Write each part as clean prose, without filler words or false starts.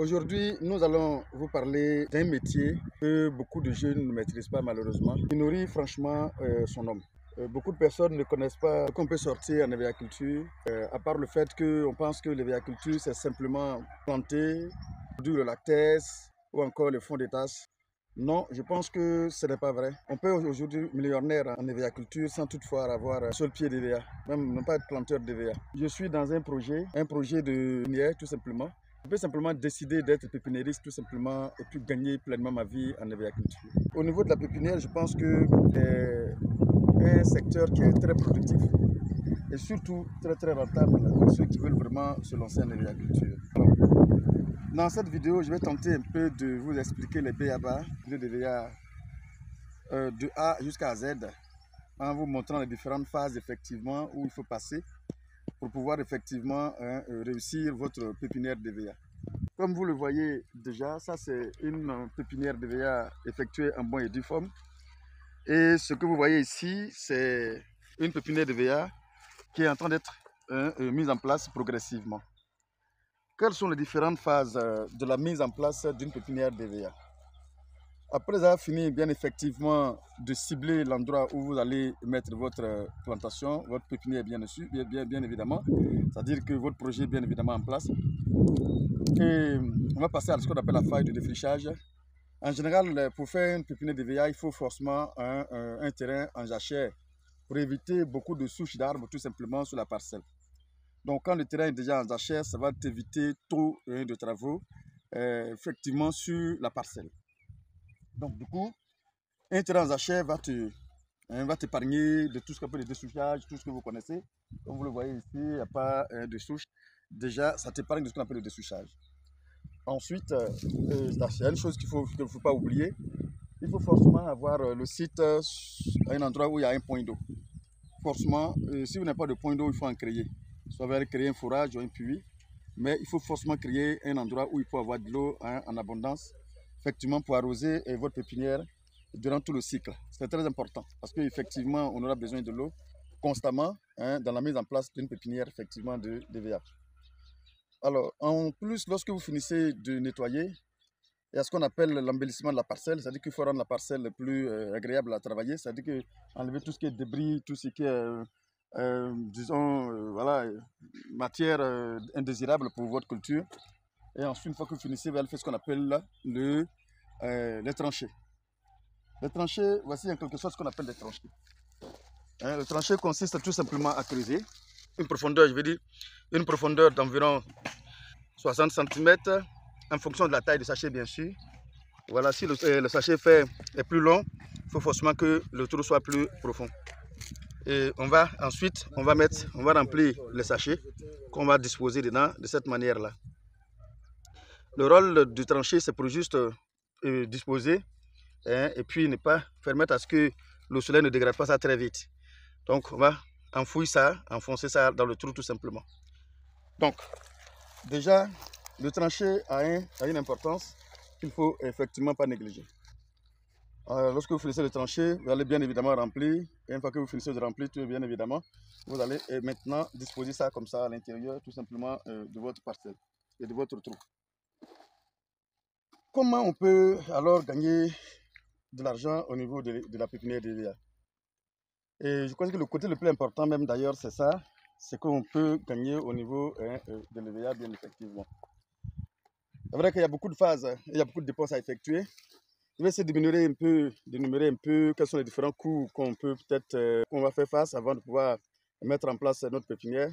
Aujourd'hui, nous allons vous parler d'un métier que beaucoup de jeunes ne maîtrisent pas malheureusement, qui nourrit franchement son homme. Beaucoup de personnes ne connaissent pas ce qu'on peut sortir en évéaculture, à part le fait qu'on pense que l'évéaculture, c'est simplement planter, produire le lactase ou encore le fond des tasses. Non, je pense que ce n'est pas vrai. On peut aujourd'hui être millionnaire en évéaculture sans toutefois avoir un seul pied d'EVA, même ne pas être planteur d'EVA. Je suis dans un projet de pépinière tout simplement. Je peux simplement décider d'être pépiniériste tout simplement et puis gagner pleinement ma vie en évéaculture. Au niveau de la pépinière, je pense que c'est un secteur qui est très productif et surtout très rentable pour ceux qui veulent vraiment se lancer en évéaculture. Dans cette vidéo, je vais tenter un peu de vous expliquer les b.a.-ba de DVA de A jusqu'à Z en vous montrant les différentes phases effectivement où il faut passer pour pouvoir effectivement réussir votre pépinière DVA. Comme vous le voyez déjà, ça c'est une pépinière DVA effectuée en bon et due forme. Et ce que vous voyez ici, c'est une pépinière DVA qui est en train d'être mise en place progressivement. Quelles sont les différentes phases de la mise en place d'une pépinière DVA? Après avoir fini bien effectivement de cibler l'endroit où vous allez mettre votre plantation, votre pépinière bien évidemment, c'est-à-dire que votre projet est bien évidemment en place. Et on va passer à ce qu'on appelle la phase de défrichage. En général, pour faire une pépinière DVA, il faut forcément un terrain en jachère pour éviter beaucoup de souches d'arbres tout simplement sur la parcelle. Donc quand le terrain est déjà en jachère, ça va t'éviter trop de travaux effectivement sur la parcelle. Donc du coup, un terrain en jachère va t'épargner de tout ce qu'on appelle le dessouchage, tout ce que vous connaissez. Comme vous le voyez ici, il n'y a pas de souche. Déjà, ça t'épargne de ce qu'on appelle le dessouchage. Ensuite, il y a une chose qu'il ne faut pas oublier. Il faut forcément avoir le site à un endroit où il y a un point d'eau. Forcément, si vous n'avez pas de point d'eau, il faut en créer. Soit vous allez créer un forage ou un puits, mais il faut forcément créer un endroit où il faut avoir de l'eau en abondance, effectivement pour arroser votre pépinière durant tout le cycle. C'est très important parce qu'effectivement, on aura besoin de l'eau constamment dans la mise en place d'une pépinière effectivement de DVA. Alors, en plus, lorsque vous finissez de nettoyer, il y a ce qu'on appelle l'embellissement de la parcelle, c'est-à-dire qu'il faut rendre la parcelle plus agréable à travailler, c'est-à-dire que enlever tout ce qui est débris, tout ce qui est, disons, voilà, matière indésirable pour votre culture. Et ensuite, une fois que vous finissez, vous allez faire ce qu'on appelle les tranchées. Les tranchées, voici en quelque sorte ce qu'on appelle les tranchées. Le tranché consiste tout simplement à creuser une profondeur, je veux dire, une profondeur d'environ 60 cm en fonction de la taille du sachet, bien sûr. Voilà, si le sachet est plus long, il faut forcément que le trou soit plus profond. Et ensuite, on va remplir le sachet qu'on va disposer dedans de cette manière-là. Le rôle du tranché, c'est pour juste disposer et puis ne pas permettre à ce que le soleil ne dégrade pas ça très vite. Donc, on va enfouir ça, enfoncer ça dans le trou tout simplement. Donc, déjà, le tranché a une importance qu'il ne faut effectivement pas négliger. Lorsque vous finissez le tranché, vous allez bien évidemment remplir. Et une fois que vous finissez de remplir, tout bien évidemment, vous allez maintenant disposer ça comme ça à l'intérieur tout simplement de votre parcelle et de votre trou. Comment on peut alors gagner de l'argent au niveau de la pépinière DVA? Et je crois que le côté le plus important même d'ailleurs, c'est ça, c'est qu'on peut gagner au niveau de l'EVA bien effectivement. C'est vrai qu'il y a beaucoup de phases, il y a beaucoup de dépenses à effectuer. Je vais essayer d'énumérer un peu quels sont les différents coûts qu'on peut peut-être qu'on va faire face avant de pouvoir mettre en place notre pépinière.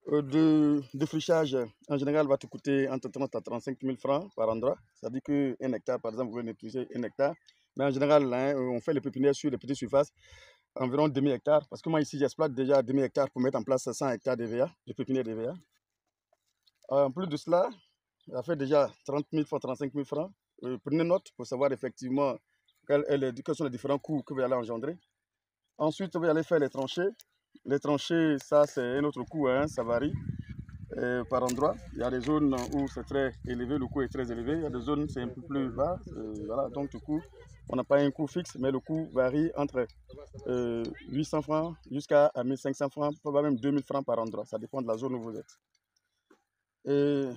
Le défrichage, en général, va te coûter entre 30 à 35 000 francs par endroit. C'est-à-dire qu'un hectare, par exemple, vous pouvez nettoyer un hectare. Mais en général, on fait les pépinières sur les petites surfaces, environ demi-hectare. Parce que moi, ici, j'exploite déjà demi-hectare pour mettre en place 100 hectares d'EVA, de pépinière d'EVA. En plus de cela, ça fait déjà 30 000 francs, 35 000 francs. Prenez note pour savoir effectivement quels sont les différents coûts que vous allez engendrer. Ensuite, vous allez faire les tranchées. Les tranchées, ça, c'est un autre coût, ça varie par endroit. Il y a des zones où c'est très élevé, le coût est très élevé. Il y a des zones où c'est un peu plus bas. Voilà, donc du coup, on n'a pas un coût fixe, mais le coût varie entre 800 francs jusqu'à 1500 francs, probablement même 2000 francs par endroit. Ça dépend de la zone où vous êtes. Et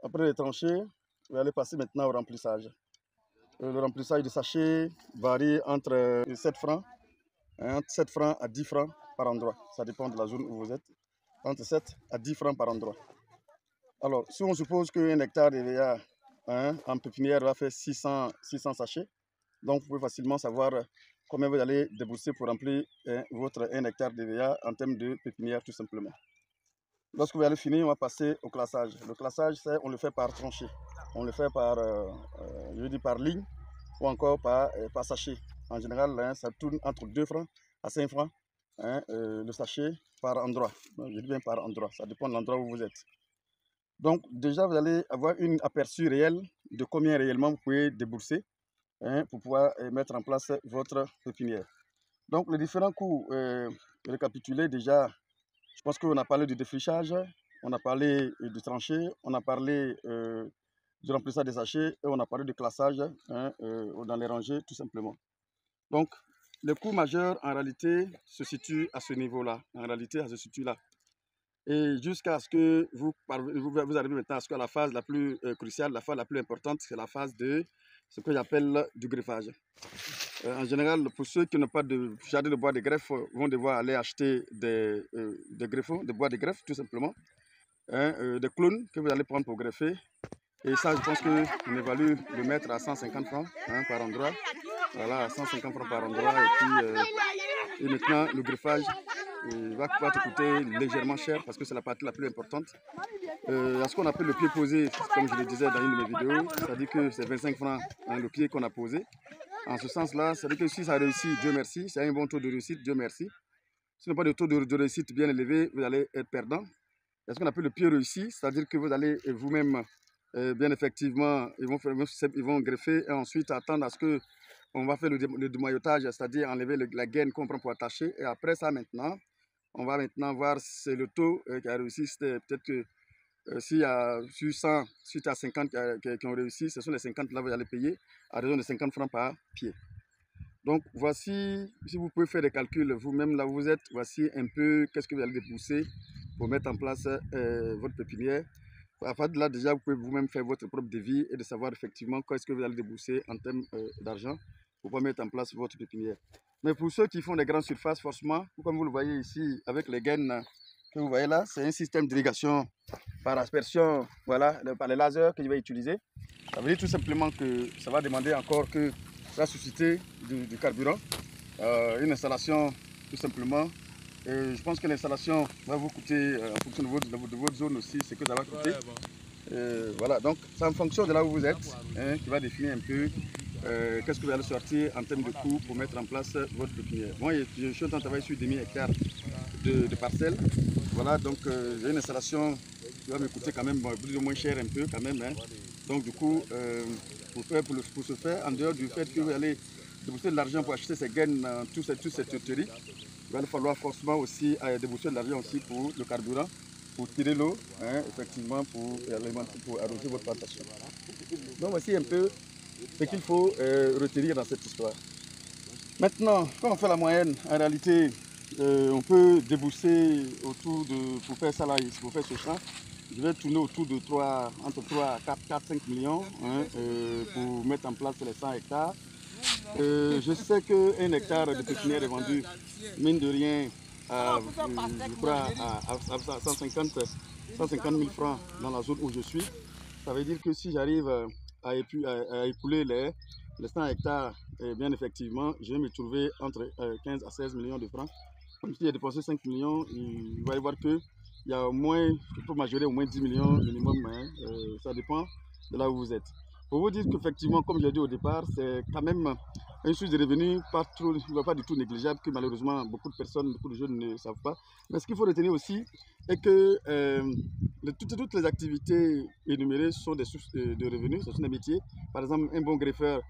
Après les tranchées, vous allez passer maintenant au remplissage. Le remplissage de sachets varie entre 7 francs, entre 7 francs à 10 francs par endroit. Ça dépend de la zone où vous êtes. Entre 7 à 10 francs par endroit. Alors, si on suppose qu'un hectare de VA en pépinière va faire 600 sachets, donc vous pouvez facilement savoir combien vous allez débourser pour remplir votre 1 hectare de VA en termes de pépinière tout simplement. Lorsque vous allez finir, on va passer au classage. Le classage, on le fait par tranchée. On le fait par, je veux dire par ligne ou encore par sachet. En général, ça tourne entre 2 francs à 5 francs le sachet par endroit. Donc, je dis bien par endroit, ça dépend de l'endroit où vous êtes. Donc déjà, vous allez avoir un aperçu réel de combien réellement vous pouvez débourser pour pouvoir mettre en place votre pépinière. Donc les différents coûts, récapitulés déjà, je pense qu'on a parlé du défrichage, on a parlé du tranché, on a parlé du remplissage des sachets et on a parlé du classage dans les rangées tout simplement. Donc le coût majeur en réalité se situe à ce niveau-là, en réalité ça se situe là. Et jusqu'à ce que vous arrivez maintenant à ce que la phase la plus cruciale, la phase la plus importante, c'est la phase de ce que j'appelle du greffage. En général, pour ceux qui n'ont pas de jardin de bois de greffe, vont devoir aller acheter des greffons, des bois de greffe tout simplement, des clones que vous allez prendre pour greffer. Et ça, je pense qu'on évalue le mètre à 150 francs par endroit. Voilà, 150 francs par endroit. Et maintenant, le greffage va te coûter légèrement cher parce que c'est la partie la plus importante. Il y a ce qu'on appelle le pied posé, comme je le disais dans une de mes vidéos, c'est-à-dire que c'est 25 francs le pied qu'on a posé. En ce sens-là, c'est-à-dire que si ça réussit, Dieu merci, c'est un bon taux de réussite, Dieu merci. Si vous n'avez pas de taux de réussite bien élevé, vous allez être perdant. Il y a ce qu'on appelle le pied réussi, c'est-à-dire que vous allez vous-même, bien effectivement, ils vont greffer et ensuite attendre à ce que on va faire le démoyotage, c'est-à-dire enlever la gaine qu'on prend pour attacher. Et après ça, maintenant, on va maintenant voir si c'est le taux qui a réussi. C'était peut-être que s'il y a sur 100, si tu as 50 qui ont réussi, ce sont les 50 là que vous allez payer à raison de 50 francs par pied. Donc voici, si vous pouvez faire des calculs vous-même là où vous êtes, voici un peu qu'est-ce que vous allez débourser pour mettre en place votre pépinière. À partir de là, déjà, vous pouvez vous-même faire votre propre devis et de savoir effectivement qu'est-ce que vous allez débourser en termes d'argent pour pouvoir mettre en place votre pépinière. Mais pour ceux qui font des grandes surfaces, forcément, comme vous le voyez ici, avec les gaines que vous voyez là, c'est un système d'irrigation par aspersion, voilà, par les lasers que je vais utiliser. Ça veut dire tout simplement que ça va demander encore que ça va susciter du carburant, une installation tout simplement. Et je pense que l'installation va vous coûter, en fonction de votre zone aussi, ce que ça va coûter. Voilà, donc c'est en fonction de là où vous êtes qui va définir un peu qu'est-ce que vous allez sortir en termes de coûts pour mettre en place votre pépinière. Moi, je suis en train de travailler sur 2 hectares de parcelles. Voilà, donc j'ai une installation qui va me coûter quand même plus ou moins cher un peu quand même. Donc du coup, pour ce faire, en dehors du fait que vous allez débourser de l'argent pour acheter ces gaines, toute cette tuterie, il va falloir forcément aussi débourser de l'argent aussi pour le carburant, pour tirer l'eau, effectivement, pour arroser votre plantation. Donc voici un peu ce qu'il faut retenir dans cette histoire. Maintenant, quand on fait la moyenne, en réalité, on peut débourser pour faire ça là, pour faire ce champ, je vais tourner autour de entre 3 à 4-5 millions pour mettre en place les 100 hectares. Je sais qu'un hectare de pépinière est vendu, mine de rien, je crois à 150 000 francs dans la zone où je suis. Ça veut dire que si j'arrive à écouler les 100 hectares, bien effectivement, je vais me trouver entre 15 à 16 millions de francs. Comme si j'ai dépensé 5 millions, il va y voir qu'il y a au moins, je peux majorer au moins 10 millions minimum, ça dépend de là où vous êtes. Pour vous dire qu'effectivement, comme je l'ai dit au départ, c'est quand même une source de revenus pas du tout négligeable que malheureusement beaucoup de personnes, beaucoup de jeunes ne savent pas. Mais ce qu'il faut retenir aussi est que toutes les activités énumérées sont des sources de revenus, ce sont des métiers. Par exemple, un bon greffeur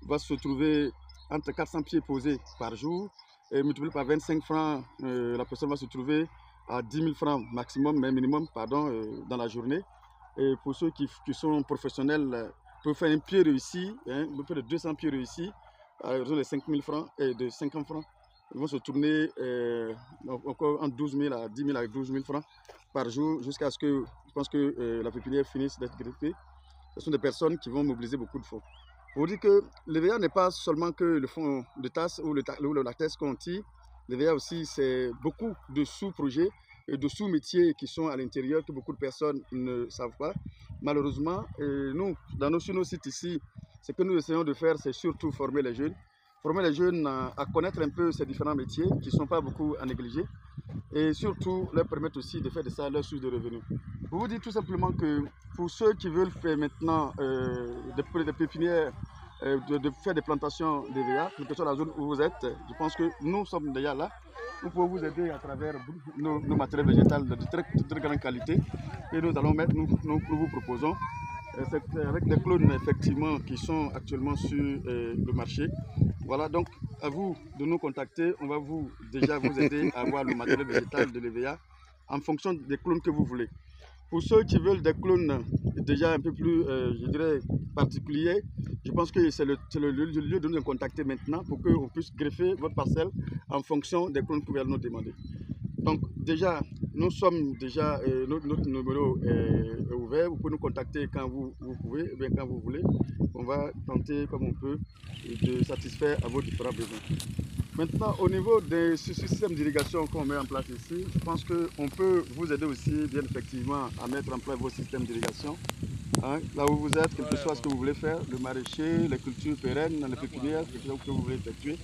va se trouver entre 400 pieds posés par jour et multiplié par 25 francs, la personne va se trouver à 10 000 francs maximum, mais minimum, pardon, dans la journée. Et pour ceux qui sont professionnels, peuvent faire un pied réussi, un peu de 200 pieds réussis, à raison de 5 000 francs et de 50 francs Ils vont se tourner encore en 12 000 à 10 000 à 12 000 francs par jour jusqu'à ce que, je pense que la pépinière finisse d'être greffée. Ce sont des personnes qui vont mobiliser beaucoup de fonds. Pour dire que l'EVA n'est pas seulement que le fonds de tasse ou la tasse qu'on tire. L'EVA aussi, c'est beaucoup de sous-projets et de sous-métiers qui sont à l'intérieur que beaucoup de personnes ne savent pas. Malheureusement, nous, sur nos sites ici, ce que nous essayons de faire, c'est surtout former les jeunes. Former les jeunes à connaître un peu ces différents métiers qui ne sont pas beaucoup à négliger et surtout leur permettre aussi de faire de ça leur source de revenus. Pour vous dire tout simplement que pour ceux qui veulent faire maintenant des pépinières, de faire des plantations d'EVA, quelle que soit la zone où vous êtes, je pense que nous sommes déjà là. Nous pouvons vous aider à travers nos matériels végétaux de très grande qualité et nous allons mettre, nous vous proposons avec des clones effectivement qui sont actuellement sur le marché. Voilà, donc à vous de nous contacter. On va déjà vous aider à avoir le matériel végétal de l'EVA en fonction des clones que vous voulez. Pour ceux qui veulent des clones déjà un peu plus, je dirais, particuliers, je pense que c'est le lieu de nous contacter maintenant pour qu'on puisse greffer votre parcelle en fonction des clones que vous allez nous demander. Donc déjà, nous sommes déjà, notre numéro est ouvert. Vous pouvez nous contacter quand vous pouvez, bien quand vous voulez. On va tenter comme on peut de satisfaire à vos différents besoins. Maintenant, au niveau des systèmes d'irrigation qu'on met en place ici, je pense qu'on peut vous aider aussi, bien effectivement, à mettre en place vos systèmes d'irrigation. Hein, là où vous êtes, quel que soit ce que vous voulez faire, le maraîcher, les cultures pérennes, les pépinières, ce que vous voulez effectuer.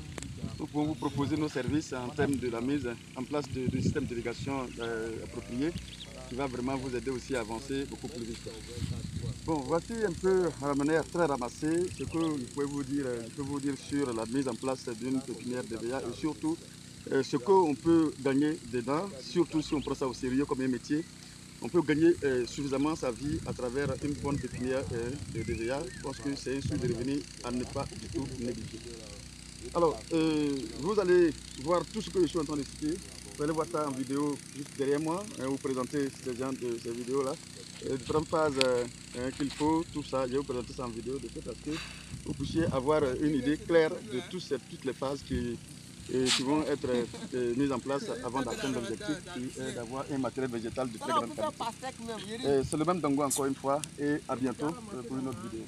Nous pouvons vous proposer nos services en termes de la mise en place de systèmes d'irrigation appropriés qui va vraiment vous aider aussi à avancer beaucoup plus vite. Bon, voici un peu à la manière très ramassée ce que je peux vous dire sur la mise en place d'une pépinière d'EVA et surtout ce qu'on peut gagner dedans, surtout si on prend ça au sérieux comme un métier. On peut gagner suffisamment sa vie à travers une bonne pépinière de DVA. Je pense que c'est un source de revenus à ne pas du tout négliger. Alors, vous allez voir tout ce que je suis en train de citer. Vous allez voir ça en vidéo juste derrière moi. Vous présenter ces gens de ces vidéos-là. Différentes phases qu'il faut, tout ça. Je vais vous présenter ça en vidéo de fait parce que vous puissiez avoir une idée claire de toutes les phases qui vont être mises en place avant d'atteindre l'objectif qui est d'avoir un matériel végétal de très grande qualité. C'est le même Dango encore une fois et à bientôt pour une autre vidéo.